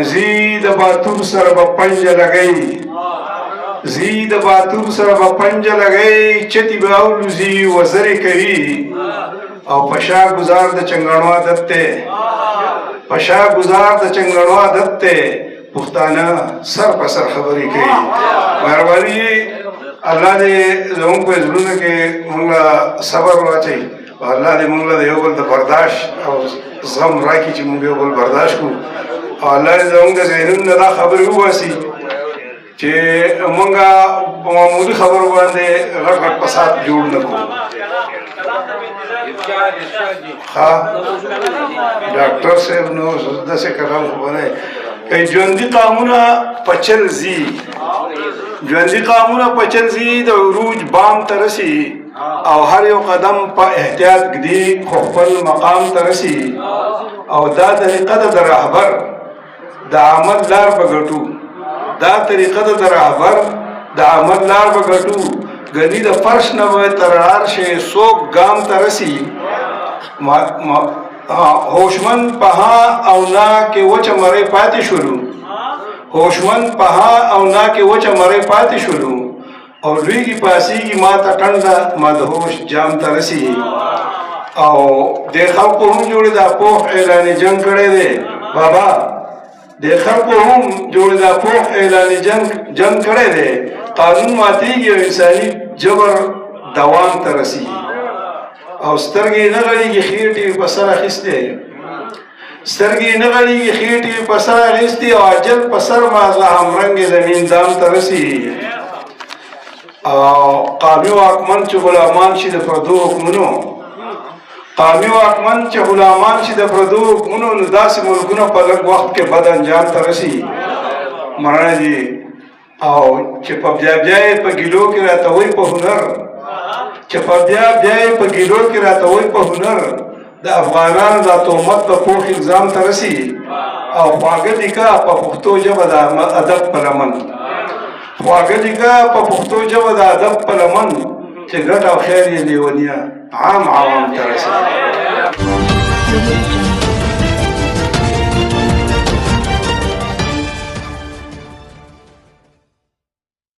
زید باتور سر با پنج لگئی زید باتور سر با پنج لگئی چتی باولوزی وزر کوي او پشا گزار د چنگانو عادت ته پشا گزار د چنگانو عادت ته پښتانه سر په سر خبرې کوي. مهرباني الله دې زموږ په زړونو کې موږ صبر واچوي او الله دې موږ له یو بل د برداشت او زغم راکړي چې موږ یو بل برداشت کړو او الله دې زموږ د ذهنونو دا خبرې وباسي چې موږ په معمولي خبرو باندې غټ غټ فساد جوړ نه کړو. ډاکټر صاحب نو داسې کلام خو به نه ژوندي قامونه پچل ځي ژوندي قامونه پچل ځي د عروج بام ته رسي او هر یو قدم په احتیاط ږدي خو خپل مقام ته رسي او دا طریقه ده د رهبر د عمل لار به ګټو دا طریقه ده د رهبر د عمل لار به ګټو ګني د فرش نه به تر عرشه څوک ګام ته رسي هوشمن پها او نا کې وچه مړی پاتې شولو هوشمن پها او نا کې وچه مړی پاتې شولو او لویږي پاسیږي ما ته ټنډه مدهوش جام ته رسي او د خلکو هم جوړې دا پوخ اعلان جنګ کړی دی بابا د خلکو هم جوړې دا پوخ اعلان جنګ کړی دی قانون ماتېږي او انساني جبر دوام ته رسي او سترګې نه غړېږي خېټې په سر اخیستې سترګې نه غړېږي خېټې په سر اخیستې او اجل په سر مازه همرنګې زمین دام ته رسي او قامي واکمن چې غلامان شي د پردو حکمونو قامي واکمن چې غلامان شي د پردو حکمونو نو داسې ملکونه په لږ وخت کې بد انجام ته رسي. مرانا جي او چې په بیا په ګیلو کې راته وایي په هنر چې په بیا په ګیلو کې راته وایي په هنر د افغانانو دا تهمت په پوخ الزام ته رسي او خواږه دي که په پښتو ژبه د ادب په لمن خواږه دي که په پښتو ژبه د ادب په لمن چې ګټه او خیر یې لیونیه عام عوام ته رسي.